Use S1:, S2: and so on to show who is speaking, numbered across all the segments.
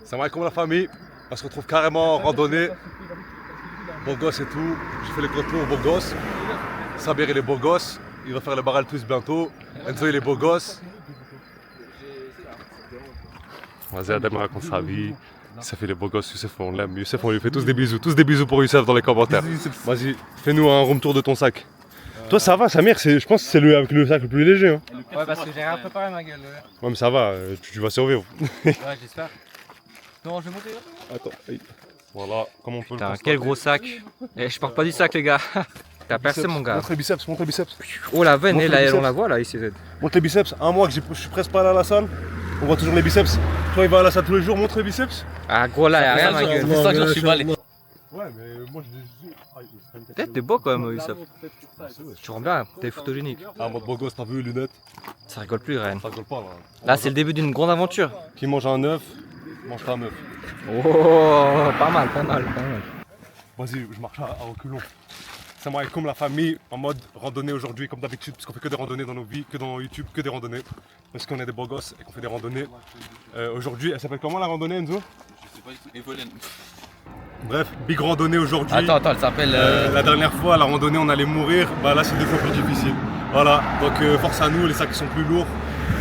S1: Ça va comme la famille. On se retrouve carrément en randonnée. Beau gosse et tout. J'ai fait les gros tours, beau gosse. Samir il est beau gosse. Il va faire le barrel twist bientôt. Enzo il est beau gosse. Vas-y, Adam raconte sa vie. Youssef il est beau gosse, Youssef on l'aime. Youssef on lui fait tous des bisous pour Youssef dans les commentaires. Vas-y, fais-nous un room tour de ton sac. Toi ça va Samir, je pense que c'est le avec le sac le plus léger. Hein.
S2: Ouais parce que j'ai rien préparé ma gueule.
S1: Ouais mais ça va, tu vas survivre.
S2: Ouais j'espère. Non je vais monter là.
S1: Attends, voilà, comment on peut
S2: Putain,
S1: le
S2: quel gros sac. Et je parle pas du sac les gars. T'as percé mon gars.
S1: Montre les biceps, montre les biceps.
S2: Oh la veine,
S1: Montre les
S2: là,
S1: biceps.
S2: on la voit là ici.
S1: Montre les biceps, un mois que je suis presque pas allé à la salle. On voit toujours les biceps. Toi il va à la salle tous les jours, montre les biceps.
S2: Ah gros là y'a rien ma gueule.
S1: non,
S2: Ça,
S1: non,
S2: je suis balai.
S1: Ouais mais moi je
S2: Peut-être t'es beau quand même Youssef. Tu rends bien, t'es photogénique.
S1: Ah mode beau gosse, t'as vu, lunettes.
S2: Ça rigole plus Rennes.
S1: Ça rigole pas là.
S2: Là c'est le début d'une grande aventure.
S1: Qui mange un œuf, mange ta meuf.
S2: Oh pas mal, pas mal, pas mal.
S1: Vas-y, je marche à reculons. C'est moi comme la famille en mode randonnée aujourd'hui comme d'habitude parce qu'on fait que des randonnées dans nos vies, que dans YouTube, que des randonnées. Parce qu'on est des beaux gosses et qu'on fait des randonnées. Aujourd'hui, elle s'appelle comment la randonnée Enzo?
S3: Je sais pas, Evolène.
S1: Bref, big randonnée aujourd'hui.
S2: Attends, elle s'appelle.
S1: La dernière fois, la randonnée, on allait mourir. Bah là, c'est 2 fois plus difficile. Voilà, donc force à nous, les sacs sont plus lourds.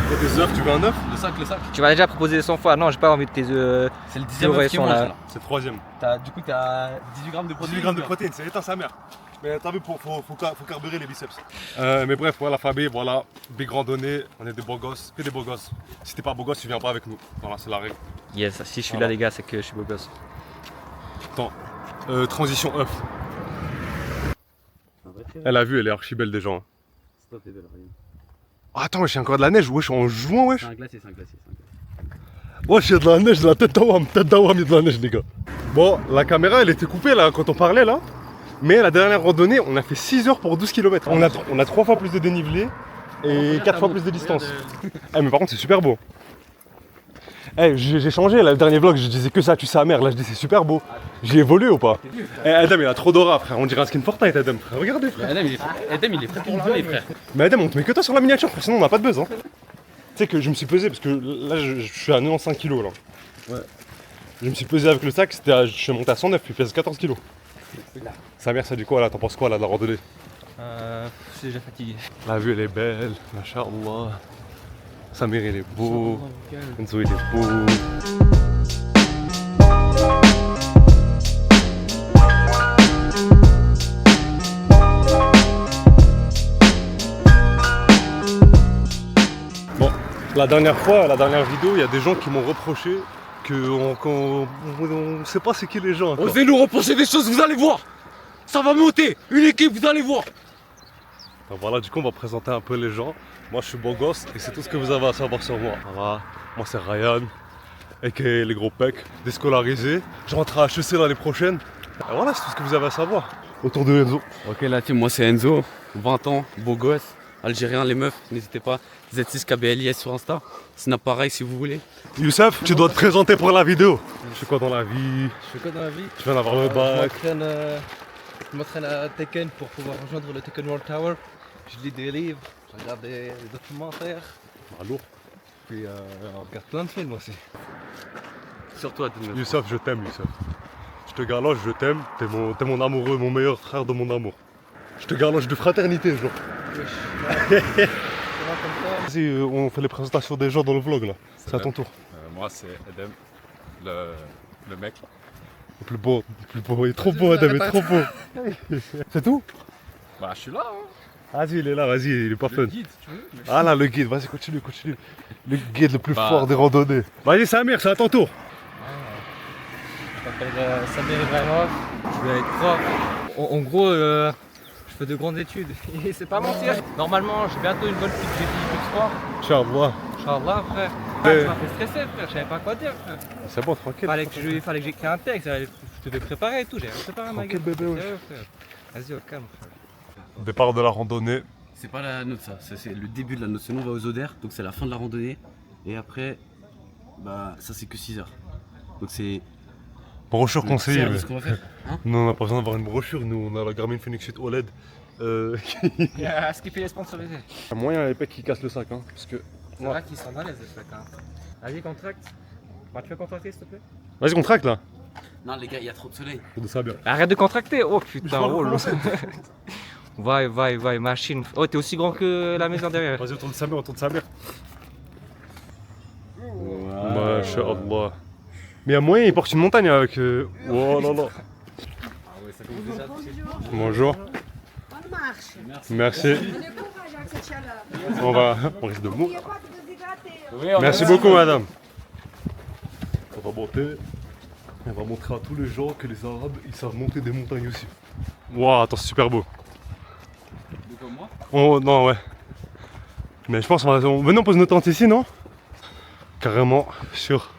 S1: Il y a des œufs, tu veux un œuf?
S3: Le sac.
S2: Tu m'as déjà proposé 100 fois. Non, j'ai pas envie de tes œufs.
S3: C'est le 10ème œuf qui
S2: sont
S3: mange
S2: là.
S3: là.
S1: C'est le troisième.
S3: Du coup, t'as 18 grammes de protéines.
S1: 18 grammes de protéines, c'est éteint sa mère. Mais t'as vu, faut carburer les biceps. Mais bref, voilà la famille, voilà, big randonnée, on est des beaux gosses, que des beaux gosses. Si t'es pas beau gosse, tu viens pas avec nous. Voilà, c'est la règle.
S2: Yes, si je suis là les gars, c'est que je suis beau gosse.
S1: Attends, transition œuf. Elle a vu, elle est archi belle déjà. Hein. Ah, attends, wesh, il y a encore de la neige, wesh, en juin, wesh.
S3: C'est un glacier.
S1: Wesh, il y a de la neige, de la tête d'Awam, il y a de la neige, les gars. Bon, la caméra, elle était coupée là quand on parlait là. Mais la dernière randonnée, on a fait 6 heures pour 12 km. On a 3 fois plus de dénivelé et 4 fois plus de distance. Eh, mais par contre, c'est super beau. Eh, j'ai changé, là, le dernier vlog, je disais que ça, tu sais, à mère. Là, je dis c'est super beau. J'ai évolué ou pas? Eh, Adam, il a trop d'aura, frère. On dirait un skin Fortnite, Adam, frère. Regardez, frère.
S3: Adam, il est prêt pour l'armée, frère.
S1: Mais Adam, on te met que toi sur la miniature, frère, sinon on n'a pas de buzz. Hein. Tu sais que je me suis pesé parce que là, je suis à 95 kg là.
S3: Ouais.
S1: Je me suis pesé avec le sac, je suis monté à 109, puis il pèse 14 kg. Sa mère, ça dit quoi là? T'en penses quoi là de la randonnée?
S2: Je suis déjà fatigué.
S1: La vue elle est belle, machallah. Samir il est beau, Enzo il est beau. Bon, la dernière vidéo, il y a des gens qui m'ont reproché qu'on sait pas c'est qui les gens. encore.
S3: Osez nous reprocher des choses, vous allez voir. Ça va monter, une équipe, vous allez voir.
S1: Donc voilà, du coup on va présenter un peu les gens. Moi je suis beau gosse et c'est tout ce que vous avez à savoir sur moi. Voilà, moi c'est Ryan, aka les gros pecs, déscolarisé. Je rentre à HEC l'année prochaine. Et voilà, c'est tout ce que vous avez à savoir. Autour de Enzo.
S3: Ok la team, moi c'est Enzo, 20 ans, beau gosse, algérien, les meufs, n'hésitez pas. Z6KBLIS sur Insta, Snap pareil si vous voulez.
S1: Youssef, tu dois te présenter pour la vidéo. Je fais quoi dans la vie?
S4: Je fais quoi dans la vie?
S1: Je viens d'avoir le bac.
S4: Je m'entraîne à Tekken pour pouvoir rejoindre le Tekken World Tower. Je lis des livres, je regarde des documentaires,
S1: Ah, lourd.
S4: puis on regarde plein de films aussi.
S3: Sur toi, Denis.
S1: Youssef, je t'aime, Youssef. Je te galoche, je t'aime. T'es mon amoureux, mon meilleur frère de mon amour. Je te galoche de fraternité, genre. Vas-y, on fait les présentations des gens dans le vlog là. C'est à ton tour.
S5: Moi c'est Adam, le mec.
S1: Le plus beau, il est trop beau Adam, il est trop beau. C'est tout?
S5: Bah je suis là hein.
S1: Vas-y, il est là, vas-y, il est pas fun.
S5: Guide, tu veux.
S1: Ah là, le guide, vas-y, continue. Le guide le plus
S5: Bah.
S1: fort des randonnées. Vas-y, Samir, c'est à ton tour.
S2: Je m'appelle Samir Ibrahimov, je vais être prof. En gros, je fais de grandes études. Et c'est pas mentir. Normalement, j'ai bientôt une bonne petite GPI+3.
S1: Inch'Allah.
S2: Inch'Allah, frère.
S1: Mais-
S2: Ça m'a fait stresser, frère. Je savais pas quoi dire, frère.
S1: C'est bon, tranquille.
S2: Fallait que j'écris un texte. Je devais préparer et tout. J'ai rien préparé, ma
S1: Tranquille,
S2: gueule.
S1: bébé, wesh.
S2: Sérieux, frère. Vas-y, au calme, frère.
S1: Départ de la randonnée.
S3: C'est pas la note ça, c'est le début de la note. Sinon on va aux Odeurs, donc c'est la fin de la randonnée. Et après, bah ça c'est que 6 heures. Donc c'est
S1: Brochure
S3: le
S1: conseillée.
S3: tiers de
S1: Mais...
S3: ce qu'on va faire. Hein
S1: Nous, on n'a pas besoin d'avoir une brochure. Nous, on a la Garmin Fenix 8 OLED.
S2: Il y a skipper les sponsorisés.
S1: Moyen, les pecs qui cassent le sac. Hein, parce que
S2: C'est vrai qu'ils sont dans les effets, hein. Vas-y, contracte. Bah, tu veux contracter s'il te plaît?
S1: Vas-y, contracte là.
S3: Non, les gars, il y a trop de soleil.
S1: De ça bien.
S2: Arrête de contracter. Oh putain,
S1: Je
S2: oh là. Vai, machine. Oh, t'es aussi grand que la maison derrière.
S1: Vas-y, autour de sa mère, autour de sa mère. Masha'Allah. Mais il y a moyen, il porte une montagne avec. Oh là là. Bonjour.
S6: On marche.
S1: Merci.
S6: On est courage avec cette chaleur.
S1: On risque de mourir.
S6: N'oubliez pas de vous déshydrater.
S1: Merci beaucoup, madame. On va monter. On va montrer à tous les gens que les Arabes, ils savent monter des montagnes aussi. Waouh, attends, c'est super beau.
S3: Comme moi.
S1: Oh, non, ouais. Mais je pense qu'on va... Venez, on pose nos tentes ici, non? Carrément sur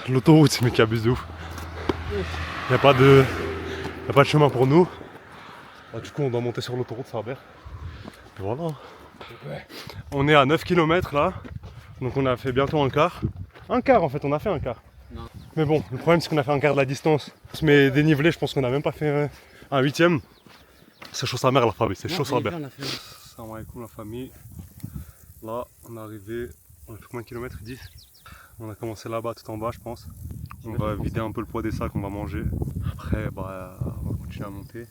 S1: l'autoroute, c'est mec qui abuse de ouf. Il n'y a pas de chemin pour nous. Ah, du coup, on doit monter sur l'autoroute, ça va bien. Et voilà. On est à 9 km là. Donc on a fait bientôt un quart. Un quart en fait, on a fait un quart.
S3: Non.
S1: Mais bon, le problème c'est qu'on a fait un quart de la distance. Mais dénivelé, je pense qu'on a même pas fait un huitième. C'est chaud sa mère la famille, c'est chaud sa mère. Salam alaikum la famille. Là, on est arrivé, on a fait combien de kilomètres? 10. On a commencé là-bas tout en bas je pense. On va vider un peu le poids des sacs, on va manger. Après, bah, on va continuer à monter.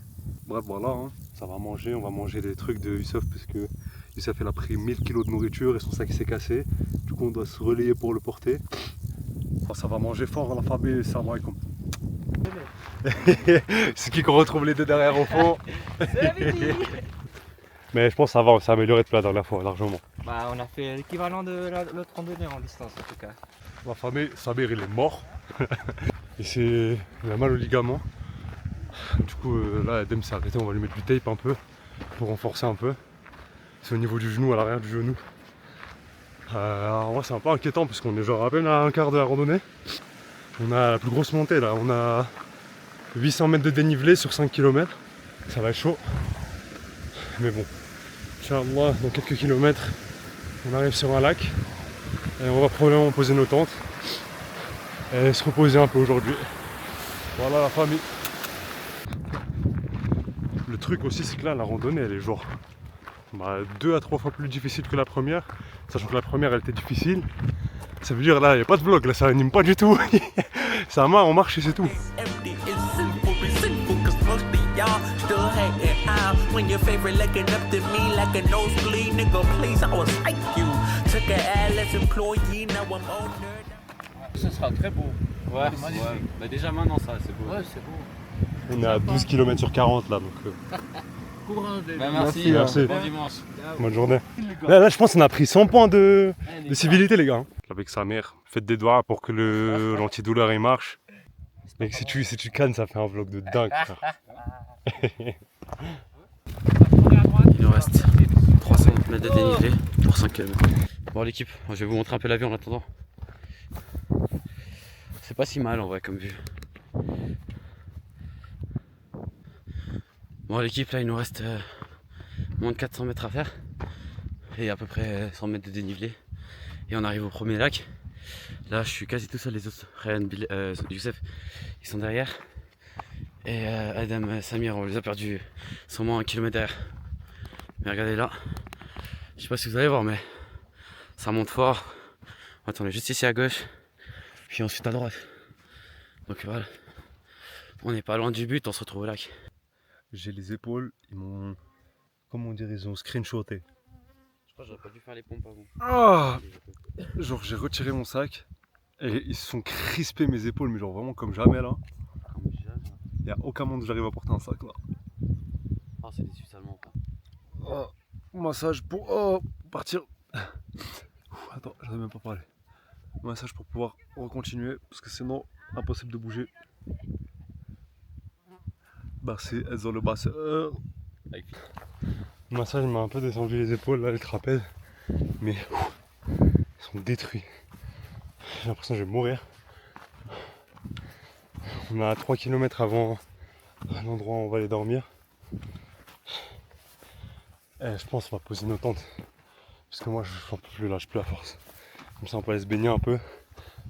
S1: Bref, voilà, hein. Ça va manger, on va manger des trucs de Youssef parce que Youssef il a pris 1000 kg de nourriture et son sac s'est cassé. Du coup, on doit se relayer pour le porter. Oh, ça va manger fort la famille, salam alaikum. C'est qui qu'on retrouve les deux derrière au fond. Mais je pense que ça va, on s'est amélioré depuis la dernière fois, largement.
S2: Bah, on a fait l'équivalent de l'autre randonnée en distance en tout cas.
S1: La famille, Sabir il est mort. Il a mal au ligament. Du coup là Adem s'est arrêté, on va lui mettre du tape un peu pour renforcer un peu. C'est au niveau du genou, à l'arrière du genou. Alors moi c'est un peu inquiétant parce qu'on est genre à peine à un quart de la randonnée. On a la plus grosse montée là, on a 800 mètres de dénivelé sur 5 km. Ça va être chaud. Mais bon, Inch'Allah, dans quelques kilomètres, on arrive sur un lac. Et on va probablement poser nos tentes. Et se reposer un peu aujourd'hui. Voilà la famille. Le truc aussi c'est que là la randonnée elle est genre 2 à 3 fois plus difficile que la première. Sachant que la première elle était difficile. Ça veut dire là il n'y a pas de vlog, là ça anime pas du tout. Ça on marche et c'est tout.
S2: Ce sera très beau. Ouais,
S3: Ouais. Bah déjà maintenant ça, c'est beau.
S2: Ouais, c'est beau.
S1: On est à 12 km sur 40 là donc
S2: Courage,
S3: Bah, merci,
S1: Merci.
S3: bon dimanche.
S1: bonne journée. Là je pense qu'on a pris 100 points de civilité les gars. Avec sa mère, faites des doigts pour que l'antidouleur il marche. Mec si tu cannes ça fait un vlog de dingue frère.
S3: Il nous reste 300 mètres de dénivelé pour 5 km. Bon l'équipe, je vais vous montrer un peu la vue en attendant. C'est pas si mal en vrai comme vue. Bon l'équipe là il nous reste moins de 400 mètres à faire. Et à peu près 100 mètres de dénivelé. Et on arrive au premier lac. Là je suis quasi tout seul, les autres, Ryan, Youssef, ils sont derrière. Et Adam, Samir, on les a perdus sûrement 1 km derrière. Mais regardez là, je sais pas si vous allez voir mais ça monte fort. Attendez, juste ici à gauche, puis ensuite à droite. Donc voilà, on n'est pas loin du but, on se retrouve au lac.
S1: J'ai les épaules, ils m'ont... Comment dire, ils ont screenshoté.
S3: Je crois que j'aurais pas dû faire les pompes avant.
S1: Ah, genre j'ai retiré mon sac et ils se sont crispés mes épaules mais genre vraiment comme jamais là. Il n'y a aucun monde où j'arrive à porter un sac là.
S3: Oh c'est des Suisses allemands.
S1: Oh, massage pour partir. Attends, j'arrive même pas parler. Massage pour pouvoir recontinuer parce que sinon impossible de bouger. Merci, elles ont le bassin. Le massage m'a un peu descendu les épaules là, les trapèzes. Mais ils sont détruits. J'ai l'impression que je vais mourir. On est à 3 km avant l'endroit où on va aller dormir. Et je pense qu'on va poser nos tentes. Parce que moi je n'en peux plus, lâche plus la force. Comme ça on peut aller se baigner un peu.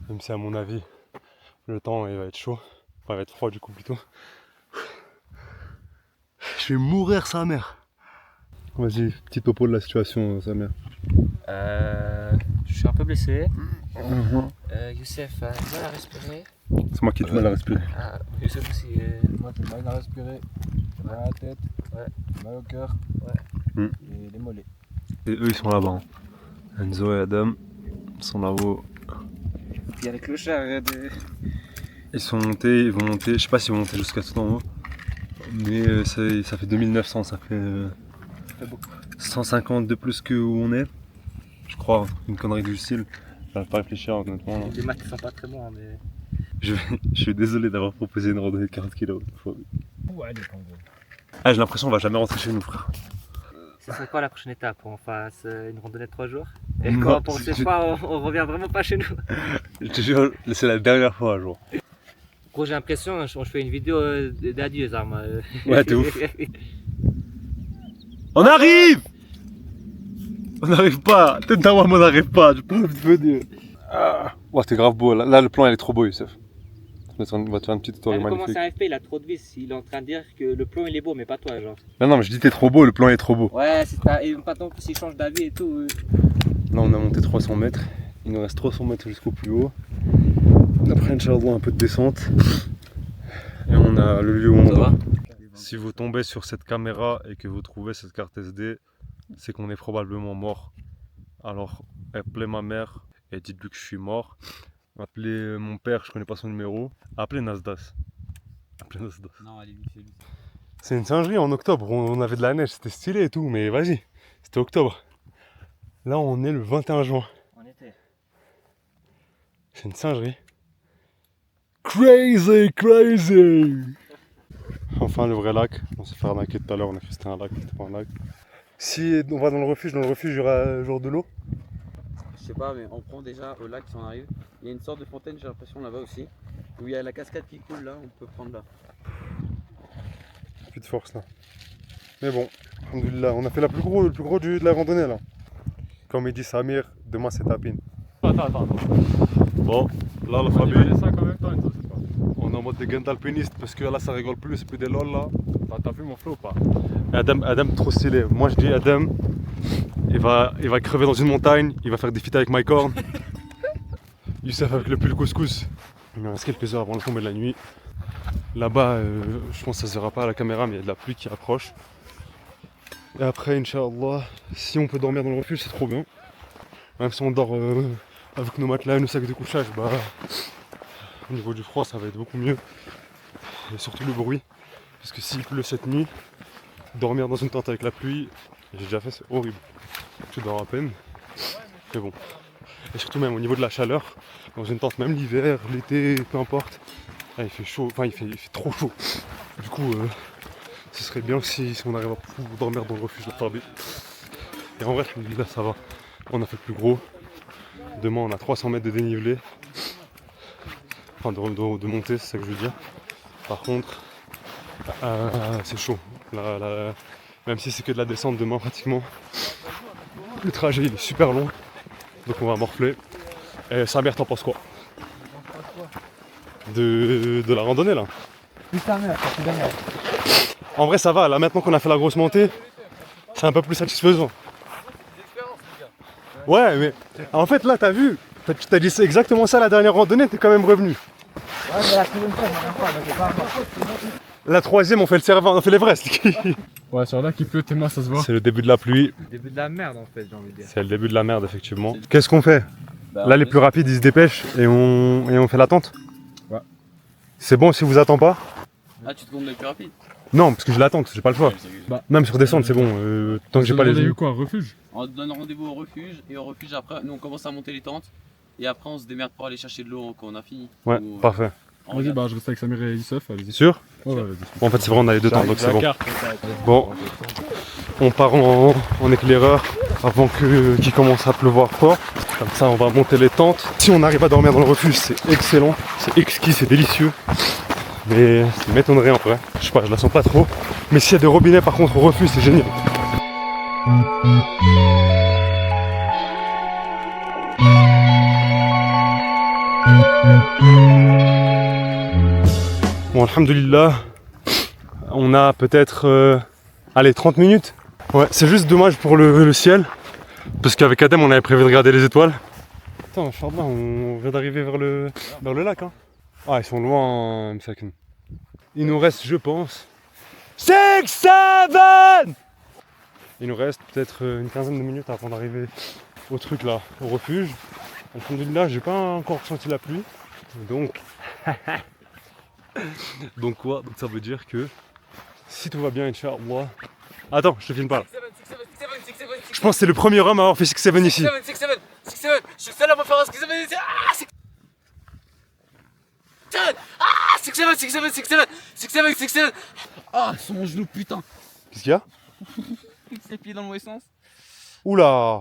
S1: Même si à mon avis le temps il va être chaud. Enfin il va être froid du coup plutôt. Je vais mourir sa mère. Vas-y, petit topo de la situation sa mère.
S2: Je suis un peu blessé. Youssef a du mal à respirer.
S1: C'est moi qui ai du mal à respirer.
S2: Ah, Youssef aussi.
S4: Moi j'ai mal à respirer, j'ai mal à la tête, mal au cœur et les mollets.
S1: Et eux ils sont là-bas. Enzo et Adam sont là-haut.
S2: Il y a les clochards.
S1: Ils sont montés, ils vont monter, je sais pas s'ils vont monter jusqu'à tout en haut. Mais ça fait 2900, ça fait 150 de plus que où on est. Je crois, une connerie du style. J'arrive pas à réfléchir honnêtement. Là.
S2: Les maths sont pas très bons, hein, mais.
S1: Je suis désolé d'avoir proposé une randonnée de 40 km.
S4: Ouais, les Congo.
S1: Ah, j'ai l'impression qu'on va jamais rentrer chez nous, frère.
S2: Ce serait quoi la prochaine étape? On fasse une randonnée de 3 jours? Et
S1: Non,
S2: quand pour cette fois, on revient vraiment pas chez nous.
S1: Je te jure, c'est la dernière fois un jour.
S2: Gros, j'ai l'impression, je fais une vidéo d'adieu, ça.
S1: Ouais, t'es ouf. On arrive! On n'arrive pas! Tête d'Awam, on n'arrive pas, j'ai pas envie de venir. Ah. Ouais, c'était grave beau, là le plan il est trop beau, Youssef. On va te faire une petite story
S2: Comment
S1: magnifique.
S2: c'est un FP, il a trop de vis. Il est en train de dire que le plan il est beau, mais pas toi, genre.
S1: Non, mais je dis t'es trop beau, le plan est trop beau.
S2: Ouais, c'est pas. Et maintenant, s'il change d'avis et tout.
S1: Là, on a monté 300 mètres. Il nous reste 300 mètres jusqu'au plus haut. Après, Inch'Allah, un peu de descente. Et on a le lieu où on va. Si vous tombez sur cette caméra et que vous trouvez cette carte SD, c'est qu'on est probablement mort. Alors, appelez ma mère et dites-lui que je suis mort. Appelez mon père, je connais pas son numéro. Appelez Nasdas. Appelez Nasdas.
S3: Non, allez, c'est lui.
S1: C'est une singerie en octobre, on avait de la neige, c'était stylé et tout, mais vas-y, c'était octobre. Là, on est le 21 juin.
S2: En été.
S1: C'est une singerie. Crazy, crazy! Enfin, le vrai lac. On s'est fait arnaquer tout à l'heure, on a cru que c'était un lac, c'était pas un lac. Si on va dans le refuge, il y aura genre de l'eau.
S3: Je sais pas, mais on prend déjà au lac si on arrive. Il y a une sorte de fontaine, j'ai l'impression, là-bas aussi. Où il y a la cascade qui coule là, on peut prendre là.
S1: Plus de force là. Mais bon, alhamdoulilah, on a fait le plus gros de la randonnée là. Comme il dit Samir, demain c'est tapine.
S5: Attends.
S1: Bon, là la
S5: On
S1: famille,
S5: fait les 5 en même temps, ça c'est pas.
S1: on est en mode des gains d'alpinistes parce que là ça rigole plus, c'est plus des lol là.
S5: T'as vu mon flow ou pas?
S1: Adam trop stylé. Moi je dis Adam, il va crever dans une montagne, il va faire des feats avec Mike Horn. Youssef avec le pull couscous. Il me reste quelques heures avant le tomber de la nuit. Là-bas, je pense que ça se verra pas à la caméra, mais il y a de la pluie qui approche. Et après, Inch'Allah, si on peut dormir dans le refuge, c'est trop bien. Même si on dort avec nos matelas et nos sacs de couchage, bah, au niveau du froid, ça va être beaucoup mieux. Et surtout le bruit. Parce que s'il pleut cette nuit, dormir dans une tente avec la pluie, j'ai déjà fait, c'est horrible. Tu dors à peine. Mais bon. Et surtout même au niveau de la chaleur, dans une tente, même l'hiver, l'été, peu importe, là, il fait chaud, enfin il fait trop chaud. Du coup, ce serait bien si on arrive à pouvoir dormir dans le refuge de Tarbi. Et en vrai, là ça va. On a fait le plus gros. Demain on a 300 mètres de dénivelé. Enfin de montée, c'est ça que je veux dire. Par contre, c'est chaud. Là, même si c'est que de la descente demain pratiquement, le trajet il est super long. Donc on va morfler. Et Samir, t'en penses quoi? De la randonnée là? En vrai ça va, là maintenant qu'on a fait la grosse montée, c'est un peu plus satisfaisant. Ouais mais en fait là t'as vu, t'as dit exactement ça la dernière randonnée, t'es quand même revenu.
S4: Ouais, mais la seconde fois, j'ai pas
S1: La troisième on fait le Cervin, on fait l'Everest.
S5: Ouais, sur là qui pleut, tes mains ça se voit.
S1: C'est le début de la pluie,
S2: Début de la merde en fait, j'ai envie de dire.
S1: c'est le début de la merde effectivement. Qu'est-ce qu'on fait? Là les plus rapides ils se dépêchent et on fait l'attente.
S5: Ouais.
S1: C'est bon si vous attend pas?
S3: Ah, tu te comptes le plus rapide?
S1: Non parce que je l'attends, j'ai pas le choix.
S5: Bah.
S1: Non mais sur descente c'est bon, tant que j'ai pas les yeux.
S5: quoi, un refuge?
S3: On donne rendez-vous au refuge et au refuge après, nous on commence à monter les tentes. Et après on se démerde pour aller chercher de l'eau quand on a fini.
S1: Ouais,
S3: Ou,
S1: parfait.
S3: on
S5: Vas-y,
S3: regarde.
S5: bah je reste avec Samir et Youssef, allez-y.
S1: Sûr?
S5: Ouais, vas-y.
S1: Bon, en fait c'est vrai on a les deux temps donc c'est bon.
S5: carte.
S1: Bon, on part en éclaireur avant qu'il commence à pleuvoir fort. Comme ça on va monter les tentes. Si on arrive à dormir dans le refuge c'est excellent, c'est exquis, c'est délicieux. Mais ça m'étonnerait en vrai. Je sais pas, je la sens pas trop. Mais s'il y a des robinets par contre au refuge c'est génial. Bon, alhamdoulilah, on a peut-être allez 30 minutes. Ouais, c'est juste dommage pour le ciel. Parce qu'avec Adam on avait prévu de regarder les étoiles. Putain, Inch'Allah, on vient d'arriver vers le lac. Hein. Ah, ils sont loin, Msakin. Il nous reste, je pense, 6, 7. Il nous reste peut-être une quinzaine de minutes avant d'arriver au truc là, au refuge. Alhamdoulilah, j'ai pas encore ressenti la pluie. Donc... Donc quoi? Donc ça veut dire que si tout va bien, Inch'Allah... Attends, je te filme pas là. Je pense que c'est le premier homme à avoir fait 6-7 ici.
S3: 6-7, je suis le seul à me faire un 6-7 ici. Ah, 6-7. Ah, sur mon genou, putain.
S1: Qu'est-ce qu'il y a?
S2: Les pieds dans le mauvais sens.
S1: Oula.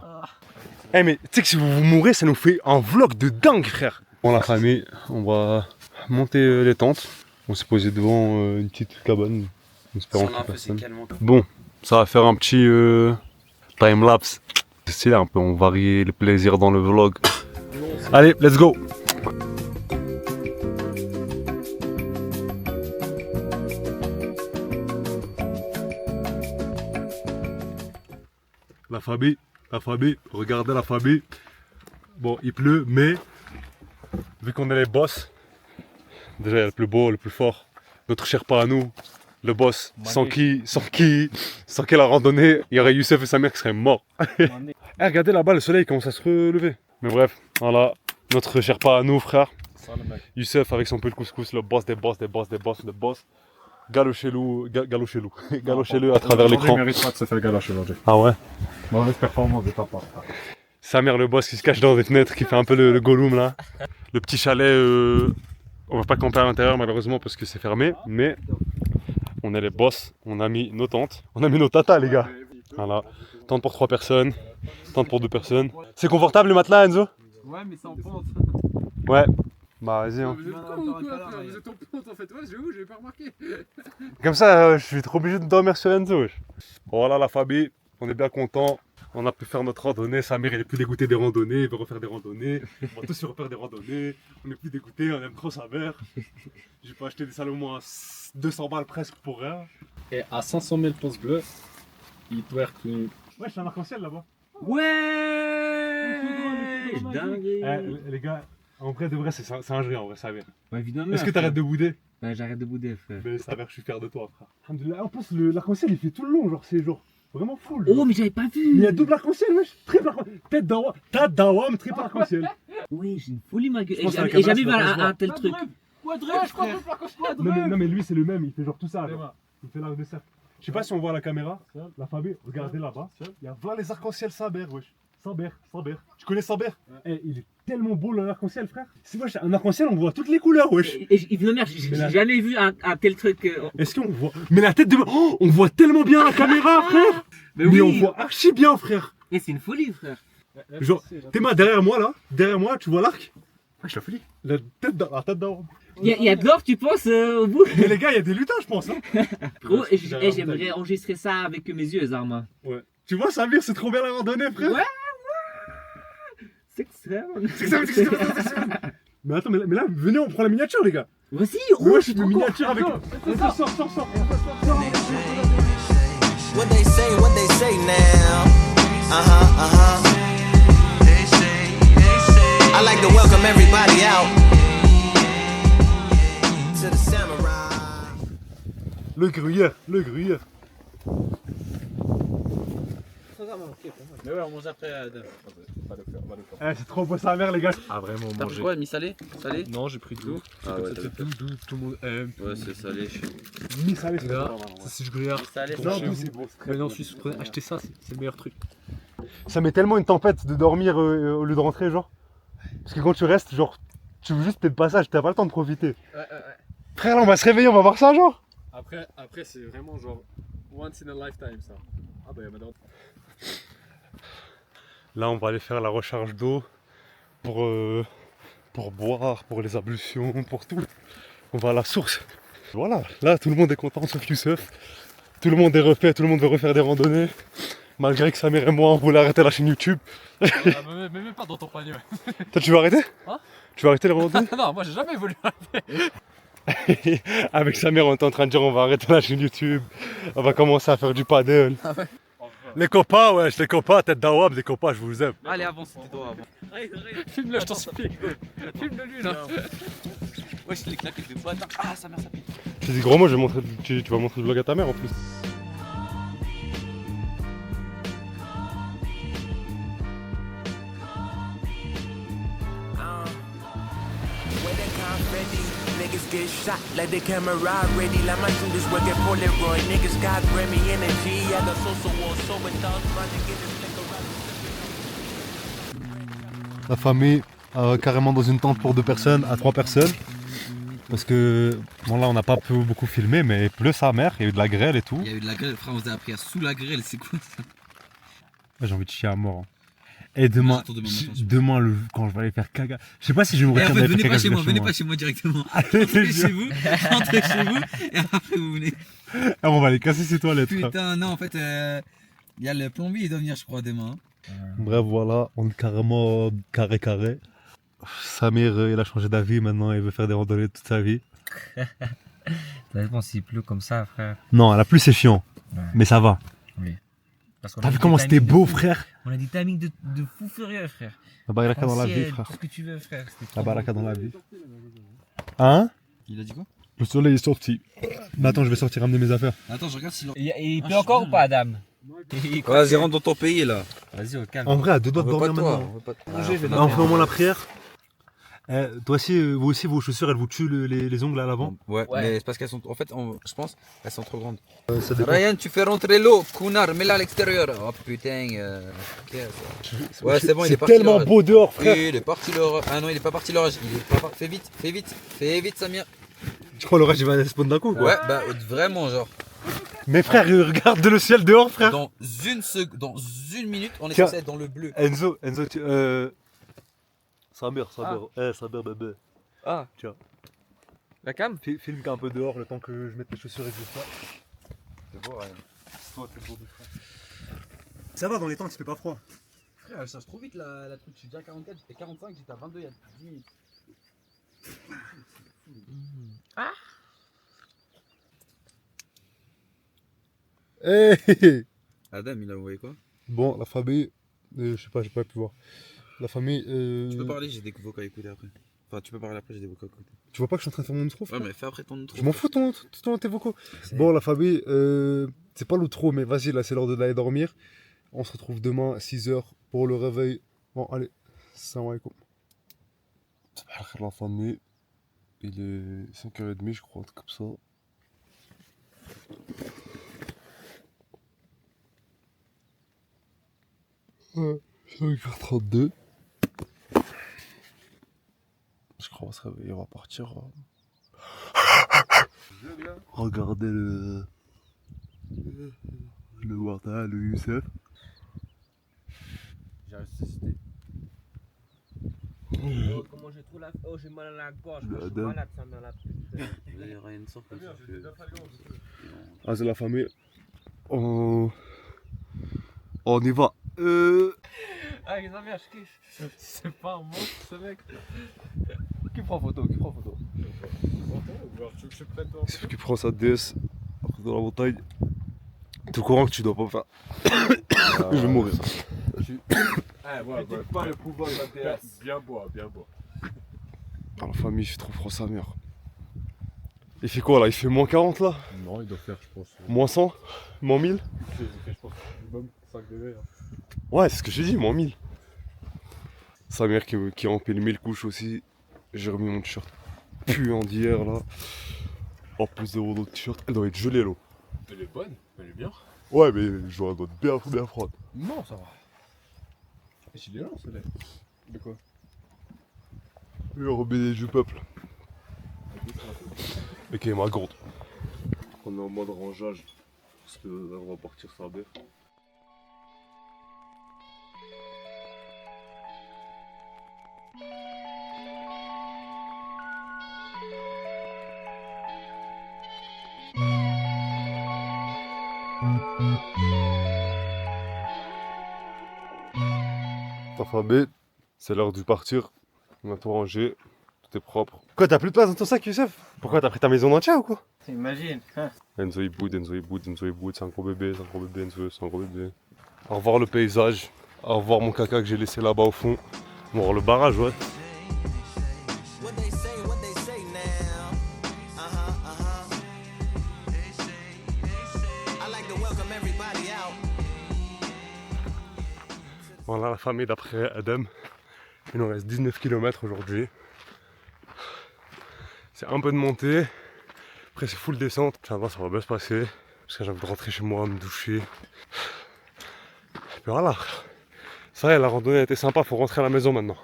S1: Eh mais tu sais que si vous mourrez, ça nous fait un vlog de dingue, frère. Bon la famille, on va monter les tentes. On s'est posé devant une petite cabane. En espérant qu'il y ait personne. Bon, ça va faire un petit time-lapse. C'est stylé un peu, on varie les plaisirs dans le vlog. Allez, let's go. La famille, regardez la famille. Bon, il pleut, mais vu qu'on est les boss, déjà il y a le plus beau, le plus fort, notre Sherpa à nous, le boss, sans qui la randonnée, il y aurait Youssef et sa mère qui seraient morts. Eh, regardez là-bas, le soleil commence à se relever. Mais bref, voilà, notre Sherpa à nous, frère. Youssef avec son peu de couscous, le boss des boss. Galochez-le à travers l'écran.
S5: Il mérite pas de se faire galocher aujourd'hui.
S1: Ah ouais?
S5: Mauvaise performance de ta part.
S1: Sa mère, le boss qui se cache dans des fenêtres, qui fait un peu le Gollum là. Le petit chalet, on va pas camper à l'intérieur malheureusement parce que c'est fermé, mais on est les boss, on a mis nos tentes, on a mis nos tatas les gars. Voilà, tente pour 3 personnes, tente pour 2 personnes. C'est confortable le matelas Enzo?
S2: Ouais, mais c'est en pente.
S1: Ouais, bah vas-y. Hein.
S2: Vous êtes con ou quoi, frère? Vous êtes en pente en fait. Ouais, j'avais pas remarqué.
S1: Comme ça, je suis trop obligé de dormir sur Enzo. Wesh. Voilà la famille, on est bien content. On a pu faire notre randonnée, Samir il est plus dégoûté des randonnées, il veut refaire des randonnées. On va tous se refaire des randonnées, on est plus dégoûté, on aime trop sa mère. J'ai pas acheté des Salomon à 200 balles presque pour rien.
S5: Et à 500 000 pouces bleus, il twerk.
S1: Ouais, c'est un arc-en-ciel là-bas.
S3: Ouais, dingue.
S1: Les gars, en vrai de vrai, c'est un jeu en vrai, Samir.
S3: Ouais, évidemment.
S1: Est-ce que t'arrêtes de bouder?
S3: Ouais, j'arrête de bouder, frère.
S1: Mais Samir, je suis fier de toi, frère. Alhamdoulilah. En plus, l'arc-en-ciel il fait tout le long, genre c'est genre vraiment full.
S3: Oh, mais j'avais pas vu.
S1: Mais il y a double arc-en-ciel, wesh, triple arc-en-ciel. Tête d'Awam, triple arc-en-ciel.
S3: Oui, j'ai une folie, ma gueule.
S1: Je pense à la
S3: Et
S1: caméra,
S3: jamais
S1: ça
S3: vu
S1: va pas se
S3: un
S1: voir.
S3: tel truc.
S1: Non mais lui c'est le même, il fait genre tout ça. Genre. Il fait l'arc de cercle. Je sais pas si on voit la caméra, la famille, regardez là-bas. Il y a 20 les arcs-en-ciel Saber, wesh. Saber. Tu connais Saber? Eh, il est tellement beau l'arc-en-ciel, frère. C'est wesh, un arc-en-ciel, on voit toutes les couleurs, wesh.
S3: Et Yves j'ai jamais vu un tel truc.
S1: Est-ce qu'on voit? Mais la tête de... Oh, on voit tellement bien la caméra, frère. Mais
S3: oui.
S1: on voit archi bien, frère.
S3: Et c'est une folie, frère.
S1: Genre, t'es ma derrière moi là, tu vois l'arc? Wesh, la folie. La tête d'Awam.
S3: Il y a de l'or, tu penses, au bout?
S1: Mais les gars, il y a des lutins, je pense. Hein.
S3: Gros, j'aimerais enregistrer ça avec mes yeux, Zarma.
S1: Ouais. Tu vois, Samir, c'est trop bien la randonnée, frère.
S3: Ouais. C'est extrême.
S1: Mais attends, mais là, venez, on prend la miniature, les gars.
S3: Voici,
S1: Ouais,
S3: je
S1: je
S3: suis
S1: suis
S3: trop
S1: miniature avec.
S3: content.
S1: Sors.
S7: What they say now. I like to welcome everybody out to the samurai.
S1: Le gruyère.
S2: Mais ouais, on mange après.
S1: C'est trop beau sa mère, les gars.
S5: A vraiment
S2: T'as pris
S5: mangé.
S2: quoi, mi-salé? Salé?
S5: Non, j'ai pris tout.
S3: Ah ouais,
S5: C'est tout le monde aime.
S3: Ouais, c'est salé.
S1: Mi-salé, c'est
S5: Là,
S1: pas mal,
S5: ça c'est du gruyère.
S2: Mi-salé,
S1: Non,
S5: chez
S1: tout,
S5: vous.
S1: c'est bon.
S5: Mais en Suisse, achetez ça, c'est le meilleur truc.
S1: Ça met tellement une tempête de dormir au lieu de rentrer, genre. Parce que quand tu restes, genre, tu veux juste être de passage, t'as pas le temps de profiter.
S2: Ouais.
S1: Frère, là, on va se réveiller, on va voir ça, genre.
S5: Après c'est vraiment genre once in a lifetime ça. Ah bah madame.
S1: Là, on va aller faire la recharge d'eau pour boire, pour les ablutions, pour tout. On va à la source. Voilà, là, tout le monde est content, sauf Youssef. Tout le monde est refait, tout le monde veut refaire des randonnées. Malgré que sa mère et moi, on voulait arrêter la chaîne YouTube.
S5: Mais même pas dans ton panier.
S1: Toi, tu veux arrêter?
S5: Hein?
S1: Tu veux arrêter les randonnées?
S5: Non, moi j'ai jamais voulu.
S1: Avec sa mère, on est en train de dire on va arrêter la chaîne YouTube. On va commencer à faire du paddle. Les copains, wesh, les copains, tête d'Awab, les copains, je vous aime.
S3: Allez, avance, c'était toi avant.
S5: Filme-le, je t'en supplie. Filme-le lui là.
S3: Ouais, je l'ai claqué de fois. Attends. Ah, sa mère, ça pique.
S1: Je te dis gros mots, je vais montrer, tu vas montrer le vlog à ta mère en plus.
S7: When the confetti, niggas get shot like the camera ready. Like my shooters work at Polaroid. Niggas got Grammy energy. I got so with thoughts trying to get this nigga right.
S1: La famille, carrément dans une tente pour 2 personnes, à 3 personnes. Parce que, bon là on n'a pas pu beaucoup filmer, mais il pleut sa mère, il y a eu de la grêle et tout.
S3: Il y a eu de la grêle, frère, on s'est appris à sous la grêle, c'est quoi ça?
S1: J'ai envie de chier à mort. Hein. Et demain, demain quand je vais aller faire caga, je sais pas si je vais me
S3: Et en
S1: retirer
S3: fait,
S1: d'aller
S3: venez
S1: faire
S3: pas
S1: caga
S3: chez moi, venez
S1: moi.
S3: pas chez moi directement.
S1: Allez,
S3: Rentrez chez vous, et après vous venez.
S1: Ah, on va aller casser ces toilettes. frère.
S3: Putain, non, en fait, il y a le plombier, il doit venir, je crois, demain.
S1: Bref, voilà, on est carrément carré. Samir, il a changé d'avis, maintenant il veut faire des randonnées toute sa vie.
S2: Ça dépend s'il pleut comme ça, frère.
S1: Non, la pluie c'est chiant,
S2: Ouais.
S1: mais ça va.
S2: Parce qu'on
S1: T'as
S2: a
S1: vu
S2: des
S1: comment c'était
S2: timings de
S1: beau,
S2: fou.
S1: frère?
S2: On a des timings de fou furieux, frère.
S1: La baraka dans la vie,
S2: Ciel,
S1: frère.
S2: tout ce que tu veux, frère. C'était trop
S1: La
S2: beau.
S1: baraka dans la vie. Hein?
S3: Il a dit quoi?
S1: Le soleil est sorti. Mais attends, je vais sortir ramener mes affaires.
S3: Attends, je regarde si.
S2: Il pleut encore ou pas, Adam?
S3: Vas-y, rentre dans ton pays là.
S2: Vas-y, au calme.
S1: En vrai, à 2 doigts de dormir maintenant. On fait au moins la prière. Toi aussi, vous aussi, vos chaussures, elles vous tuent les ongles à l'avant.
S3: Ouais,
S2: Ouais.
S3: mais c'est parce qu'elles sont. En fait, je pense, elles sont trop grandes.
S1: Ça dépend.
S3: Ryan, tu fais rentrer l'eau. Kunar, mets-la à l'extérieur. Oh putain. Ouais, c'est bon, il est parti.
S1: tellement
S3: l'orage.
S1: beau dehors, frère.
S3: Oui, il est parti l'orage. Ah non, il est pas parti l'orage. Il est pas... Fais vite, Samir.
S1: Tu crois l'orage il va spawn d'un coup, quoi?
S3: Ouais, bah vraiment, genre.
S1: Mais frère, regarde le ciel dehors, frère.
S3: Dans une minute, on est
S1: Tiens.
S3: censé être dans le bleu.
S1: Enzo, Samir, Samir bébé.
S2: Ah,
S1: Tiens.
S2: la cam?
S1: Filme un peu dehors le temps que je mette les chaussures et que je sois.
S3: C'est beau, Ryan.
S1: Toi, t'es beau, frère. Ça va, dans les temps, il se fait pas froid.
S3: Frère, elle change trop vite la truc. Je suis déjà à 44, j'étais 45, j'étais à 22 il y a 10 minutes.
S1: Hey.
S3: Adam, il a envoyé quoi?
S1: Bon, la famille, je sais pas, j'ai pas pu voir. La famille,
S3: Tu peux parler, j'ai des vocaux à écouter après. Enfin, tu peux parler après, j'ai des vocaux à écouter.
S1: tu vois pas que je suis en train de faire mon outro, frère?
S3: Ouais, mais fais après ton outro.
S1: Je m'en fous de tes vocaux. Bon, la famille, c'est pas l'outro, mais vas-y, là, c'est l'heure d'aller dormir. On se retrouve demain à 6h pour le réveil. Bon, allez, salam alaikum. La famille, il est 5h30, je crois, un truc comme ça. Ouais, 5h32. Je crois qu'on va se réveiller, on va partir. Regardez le Warda, le Youssef.
S2: J'ai ressuscité. Comment j'ai trop la... Oh, j'ai mal à la gorge.
S1: Le
S2: Je suis
S1: Adam.
S2: malade, ça m'a la putain.
S3: Ryan sort comme ça.
S1: Ah, c'est la famille. On y va.
S2: Ah, les amis, je kiffe.
S5: C'est pas un monstre ce mec.
S1: Qui prend photo?
S5: Tu veux que je prenne toi?
S1: C'est qui prend sa DS dans la montagne. T'es au courant que tu dois pas faire. Je vais mourir.
S5: Ah, ouais,
S2: pas le pouvoir de la PS.
S5: Bien bois, bien bois.
S1: Ah, la famille, il fait trop froid sa mère. Il fait quoi là? Il fait moins 40 là?
S5: Non, il doit faire, je pense.
S1: Moins 100? Moins 1000?
S5: Je pense minimum 5 degrés. Hein.
S1: Ouais, c'est ce que j'ai dit, moins 1000. Sa mère qui a empilé 1000 couches aussi. J'ai remis mon t-shirt puant d'hier là. En plus de mon autre t-shirt, elle doit être gelée l'eau.
S5: Elle est bonne, elle est bien.
S1: Ouais, mais je dois être bien froide.
S5: Non, ça va. Il est lent, ce lait. De quoi?
S1: Le robinet du peuple. Ok, ma gourde. On est en mode rangeage. Parce que là, on va partir sur la baie. Enfin B, c'est l'heure de partir. On a tout rangé, tout est propre. Quoi, t'as plus de place dans ton sac, Youssef? Pourquoi, t'as pris ta maison entière ou quoi?
S2: T'imagines?
S1: Enzo il boude, c'est un gros bébé, Enzo c'est un gros bébé. Au revoir le paysage. Au revoir mon caca que j'ai laissé là-bas au fond. Au revoir le barrage, ouais. Voilà la famille d'après Adam. Il nous reste 19 km aujourd'hui. C'est un peu de montée. Après c'est full descente. Ça va bien se passer. Parce que j'ai envie de rentrer chez moi, me doucher. Et puis voilà. Ça y est, la randonnée était sympa, faut rentrer à la maison maintenant.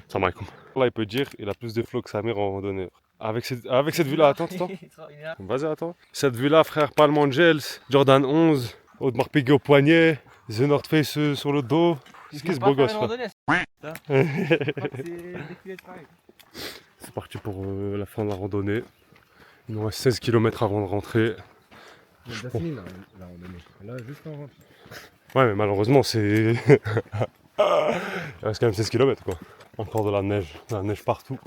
S1: Salam alaikum. Là il peut dire il a plus de flow que Samir en randonnée. Avec cette vue là, attends. Vas-y attends. Cette vue là frère, Palm Angels, Jordan 11, Audemars Piguet au poignet, The North Face sur le dos. Qu'est-ce que ce beau gosse frère. C'est parti pour la fin de la randonnée. Il nous reste 16 km avant de rentrer.
S5: On a déjà fini la randonnée. Là, juste en rentrant.
S1: Ouais, mais malheureusement, c'est. Il reste quand même 16 km quoi. Encore de la neige partout.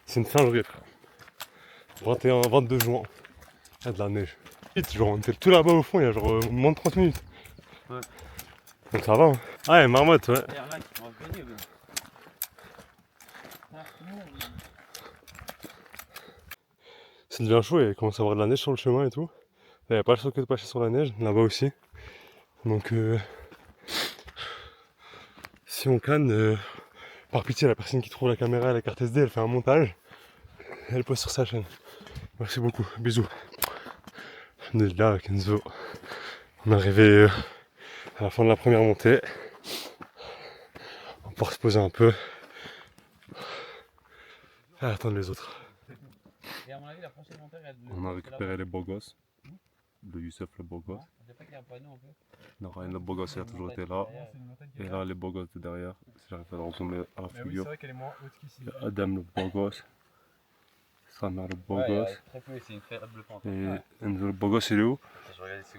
S1: C'est une fin journée, frère. 22 juin, il y a de la neige. Vite, genre, on était tout là-bas au fond, il y a genre moins de 30 minutes.
S3: Ouais.
S1: Donc ça va, hein. Ouais, marmotte, ouais. Ça devient chaud, il commence à avoir de la neige sur le chemin et tout. Il n'y a pas le choix que de passer sur la neige, là-bas aussi. Donc, si on canne, par pitié, la personne qui trouve la caméra et la carte SD, elle fait un montage. Et elle poste sur sa chaîne. Merci beaucoup, bisous. On est là, Kenzo. On est arrivé à la fin de la première montée. On peut se poser un peu. Et attendre les autres.
S2: Et à mon avis, la prochaine montée, elle
S1: On a récupéré les beaux gosses. De Youssef le beau gosse.
S2: On dirait pas qu'il y a un panneau un peu.
S1: Non, Ryan le beau gosse, il a toujours été là. Et là, les beaux gosses de derrière. Si j'arrive à le retourner à la
S5: Mais oui,
S1: figure.
S5: c'est vrai qu'elle est moins haute qu'ici.
S1: Adam le beau gosse. Samir le beau gosse.
S3: Très peu, c'est une faible pente.
S1: Et Enzo le beau gosse, il est où?
S3: Je regarde ici.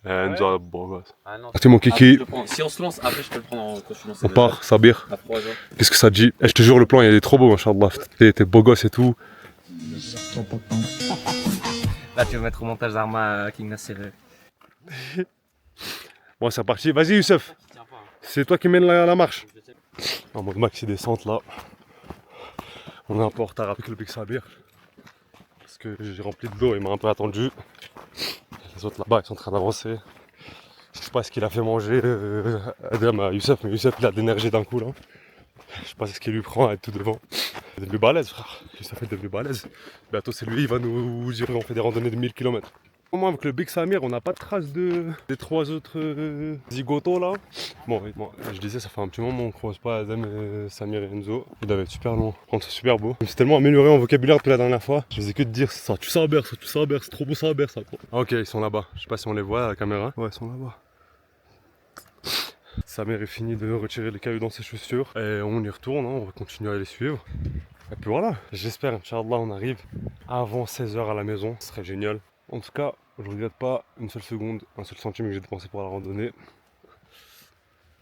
S1: Enzo le beau gosse.
S3: Ah non.
S1: C'est mon kiki.
S3: Si on se lance, après je peux le prendre quand je suis lancé.
S1: On part, Sabir.
S3: À 3 heures.
S1: Qu'est-ce que ça te dit? Je te jure, le plan il est trop beau, machallah. T'es beau gosse et tout.
S2: Là, tu veux mettre au montage d'Arma King Nasser.
S1: Bon, c'est parti. Vas-y, Youssef. C'est toi qui mène la marche. En mode maxi descente là. On est un peu en retard avec le Big Sabir. Parce que j'ai rempli de l'eau, il m'a un peu attendu. Les autres là-bas ils sont en train d'avancer. Je sais pas ce qu'il a fait manger Adam à Youssef, mais Youssef il a de l'énergie d'un coup là. Je sais pas ce qu'il lui prend à être tout devant. Il est devenu balèze frère. Youssef est devenu balèze. Bientôt c'est lui, il va nous dire on fait des randonnées de 1000 km. Au moins avec le Big Samir on n'a pas de traces des trois autres zigotos là. Bon, je disais ça fait un petit moment on croise pas Adam, Samir et Enzo. Ils doivent être super loin. Par contre c'est super beau. Je me suis tellement amélioré en vocabulaire depuis la dernière fois. Je faisais que de dire ça tu Saber, c'est trop beau Saber ça quoi. Ok ils sont là-bas. Je sais pas si on les voit à la caméra. Ouais ils sont là-bas. Samir est fini de retirer les cailloux dans ses chaussures. Et on y retourne, hein. On va continuer à les suivre. Et puis voilà, j'espère, Inch'Allah, on arrive avant 16h à la maison. Ce serait génial. En tout cas, je regrette pas une seule seconde, un seul centime que j'ai dépensé pour la randonnée.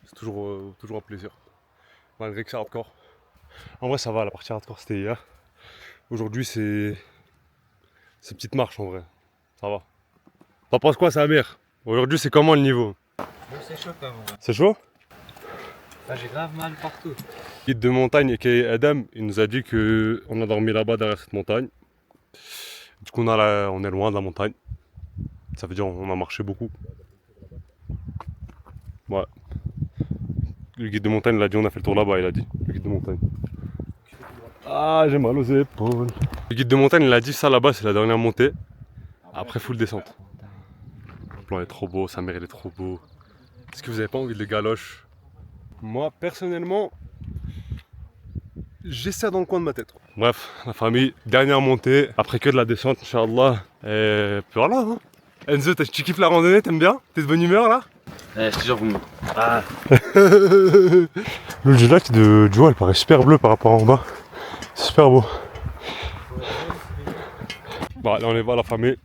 S1: C'est toujours un plaisir. Malgré que c'est hardcore. En vrai, ça va, la partie hardcore c'était hier. Aujourd'hui, c'est petite marche en vrai. Ça va. T'en penses quoi, Samir? Aujourd'hui, c'est comment le niveau?
S2: C'est chaud quand même.
S1: C'est chaud?
S2: J'ai grave mal partout.
S1: Guide de montagne qui est Adam, il nous a dit qu'on a dormi là-bas derrière cette montagne. Du coup on est loin de la montagne. Ça veut dire qu'on a marché beaucoup. Ouais. Le guide de montagne il a dit on a fait le tour là-bas, il a dit. Le guide de montagne. Ah j'ai mal aux épaules. Le guide de montagne il a dit ça là-bas c'est la dernière montée. Après full descente. Le plan est trop beau, Samir il est trop beau. Est-ce que vous avez pas envie de les galoches? Moi personnellement j'ai ça dans le coin de ma tête. Bref, la famille, dernière montée, après que de la descente, Inch'Allah. Et puis voilà. Hein. Enzo, tu kiffes la randonnée, t'aimes bien? T'es de bonne humeur là?
S3: Je te jure, vous me.
S1: Ah. Le lac de Joe, elle paraît super bleu par rapport en bas. C'est super beau. Bon, là on les voit la famille.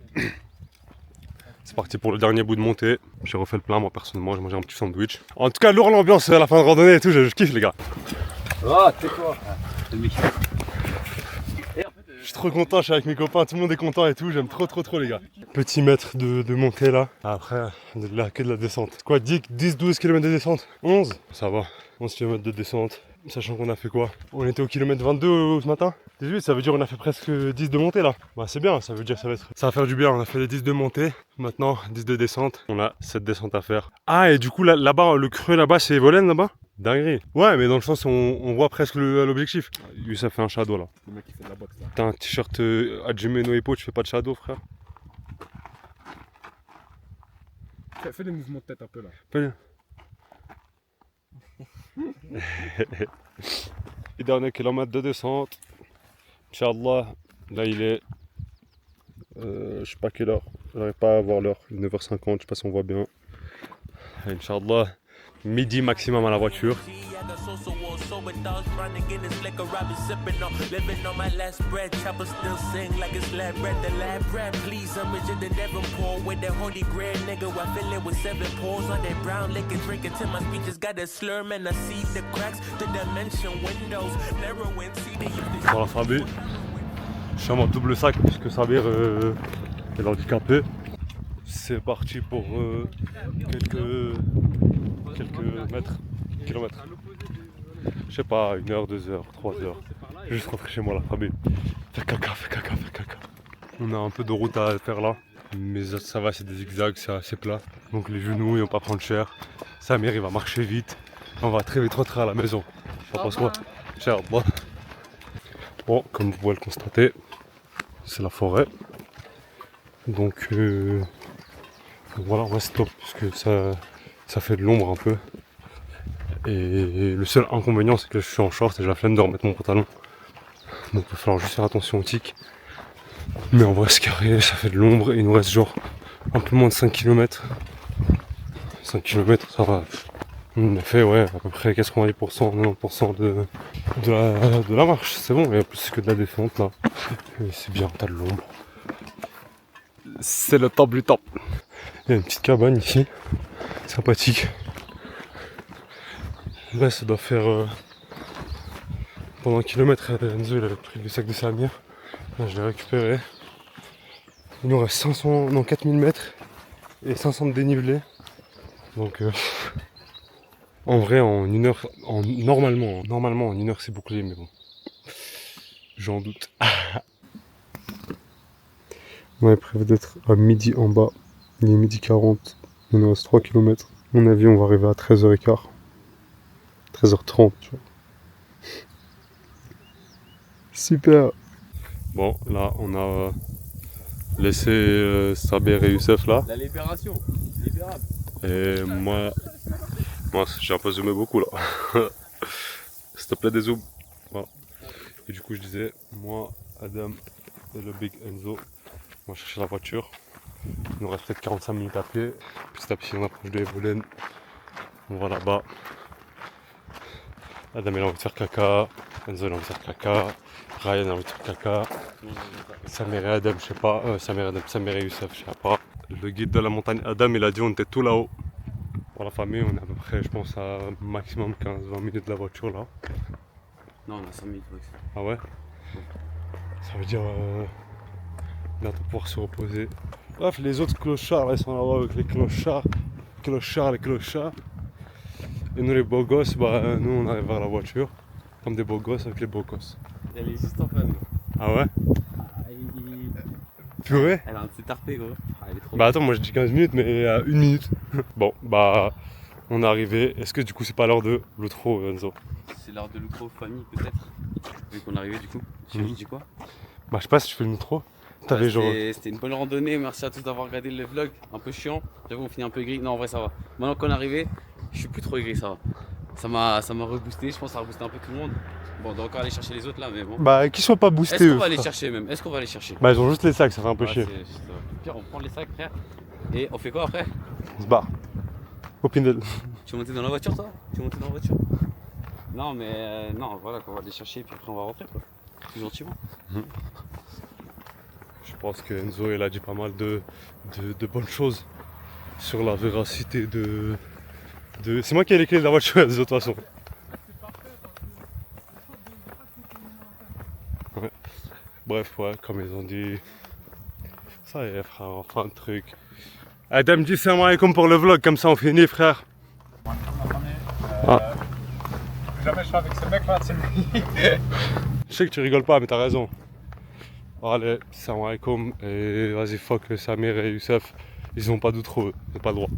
S1: C'est parti pour le dernier bout de montée. J'ai refait le plein moi personnellement, j'ai mangé un petit sandwich. En tout cas, lourd l'ambiance à la fin de randonnée et tout, je kiffe les gars.
S2: Oh, tais-toi.
S1: trop content, je suis avec mes copains, tout le monde est content et tout, j'aime trop les gars. Petit mètre de montée là, après que de la descente. Quoi, 10-12 km de descente 11 ça va, 11 km de descente, sachant qu'on a fait quoi? On était au kilomètre 22 ce matin 18, ça veut dire on a fait presque 10 de montée là. Bah c'est bien, ça veut dire ça va faire du bien, on a fait les 10 de montée, maintenant 10 de descente, on a cette descente à faire. Ah et du coup là-bas, le creux là-bas c'est Volen là-bas? Dinguerie. Ouais, mais dans le sens où on voit presque l'objectif. Ça fait un shadow là.
S5: Le mec qui fait de la boxe là.
S1: T'as un t-shirt Hajime no Ippo, tu fais pas de shadow frère?
S5: Fais des mouvements de tête un peu là.
S1: Fais-le. Et dernier kilomètre de descente. Inch'Allah, là il est. Je sais pas quelle heure. J'arrive pas à voir l'heure. 9h50, je sais pas si on voit bien. Inch'Allah, midi maximum à la voiture.
S7: Sober dogs running in this liquor, I be sipping on, living on my last breath. Chopper still sing like it's lab bread, the lab bread. Please, I'm richer than Devonport with that holy grail, nigga. I fill it with 7 pores on that brown liquor, drinking till my speech just got a slur, man. I see the cracks, the dimension windows, narrow and see the.
S1: Voilà, Sabir. Je suis en mode double sac puisque Sabir est handicapé. C'est parti pour quelques mètres, kilomètres. Je sais pas, 1 heure, 2 heures, 3 heures. Je vais juste rentrer chez moi là, Fabien. Fais caca. On a un peu de route à faire là. Mais ça va, c'est des zigzags, c'est assez plat. Donc les genoux, ils vont pas prendre cher. Samir, il va marcher vite. On va très vite rentrer à la maison. T'en penses quoi? Cher, bon. Bon, comme vous pouvez le constater, c'est la forêt. Donc voilà, on va stop parce que ça fait de l'ombre un peu. Et le seul inconvénient c'est que je suis en short et j'ai la flemme de remettre mon pantalon. Donc il va falloir juste faire attention aux tics. Mais en vrai c'est carré, ça fait de l'ombre et il nous reste genre un peu moins de 5 km. 5 km ça va. On a fait ouais à peu près 90%, 90% de la marche, c'est bon, et en plus c'est que de la descente là. Et c'est bien, t'as de l'ombre. C'est le top du top. Il y a une petite cabane ici, sympathique. Là ça doit faire pendant 1 kilomètre, Enzo il avait pris le sac de Samir. Là je l'ai récupéré. Il nous reste 4000 mètres et 500 de dénivelé. Donc en vrai en 1 heure, normalement en 1 heure c'est bouclé, mais bon. J'en doute. On avait prévu d'être à midi en bas. Il est midi 40. Il nous reste 3 km. À mon avis on va arriver à 13h15. 13h30 tu vois. Super. Bon là on a laissé Sabir et Youssef là.
S2: La libération, libérable.
S1: Et moi j'ai un peu zoomé beaucoup là. S'il te plaît des zooms. Voilà. Et du coup je disais, moi, Adam et le Big Enzo, on va chercher la voiture. Il nous reste peut-être 45 minutes à pied. Petit à petit on approche de Evolen. On va là-bas. Adam il a envie de faire caca, Enzo il a envie de faire caca, Ryan il a envie de faire caca, Samir et Adam je sais pas, Samir et Youssef je sais pas. Le guide de la montagne Adam il a dit on était tout là-haut. Pour la famille on est à peu près je pense à maximum 15-20 minutes de la voiture là.
S3: Non, on a 5 minutes maximum.
S1: Ah ouais? Ça veut dire bientôt pouvoir se reposer. Bref les autres clochards là ils sont là-bas avec les clochards. Et nous les beaux gosses, bah nous on arrive vers la voiture, comme des beaux gosses avec les beaux gosses.
S3: Elle est juste en panne.
S1: Ah ouais? Purée?
S3: Elle a un petit tarpé gros. Elle est trop
S1: Bah attends, moi je dis 15 minutes mais à 1 minute. Bon, bah on est arrivé. Est-ce que du coup c'est pas l'heure de l'outro Enzo?
S3: C'est l'heure de l'outro famille peut-être. Vu qu'on est arrivé du coup. Tu dis quoi?
S1: Bah je sais pas si tu fais le l'outro. T'avais genre...
S3: C'était une bonne randonnée, merci à tous d'avoir regardé le vlog. Un peu chiant, j'avoue on finit un peu gris. Non en vrai ça va. Maintenant qu'on est arrivé, je suis plus trop aigri, ça va. Ça m'a reboosté, je pense que ça a reboosté un peu tout le monde. Bon on doit encore aller chercher les autres là mais bon.
S1: Bah qu'ils soient pas boostés.
S3: Est-ce qu'on
S1: eux,
S3: va aller
S1: frère.
S3: chercher même? Est-ce qu'on va aller chercher?
S1: Bah ils ont juste les sacs, ça fait un peu chier.
S3: Pire on prend les sacs frère. Et on fait quoi après?
S1: On se barre. Au Pindel.
S3: Tu es monté dans la voiture toi? Tu es monté dans la voiture? Non mais non voilà qu'on va aller chercher et puis après on va rentrer quoi. Tout gentiment.
S1: Je pense que Enzo il a dit pas mal de bonnes choses sur la véracité de... C'est moi qui ai les clés de la voiture de toute façon. Ouais. Bref, ouais, comme ils ont dit. Ça y est, frère, enfin un truc. Adam, dis salam alaikum pour le vlog, comme ça on finit, frère. Ah.
S5: Jamais je suis avec ce mec là, c'est lui.
S1: Je sais que tu rigoles pas, mais t'as raison. Allez, salam alaikum, et vas-y, fuck Samir et Youssef. Ils ont pas d'outro, ils ont pas le droit.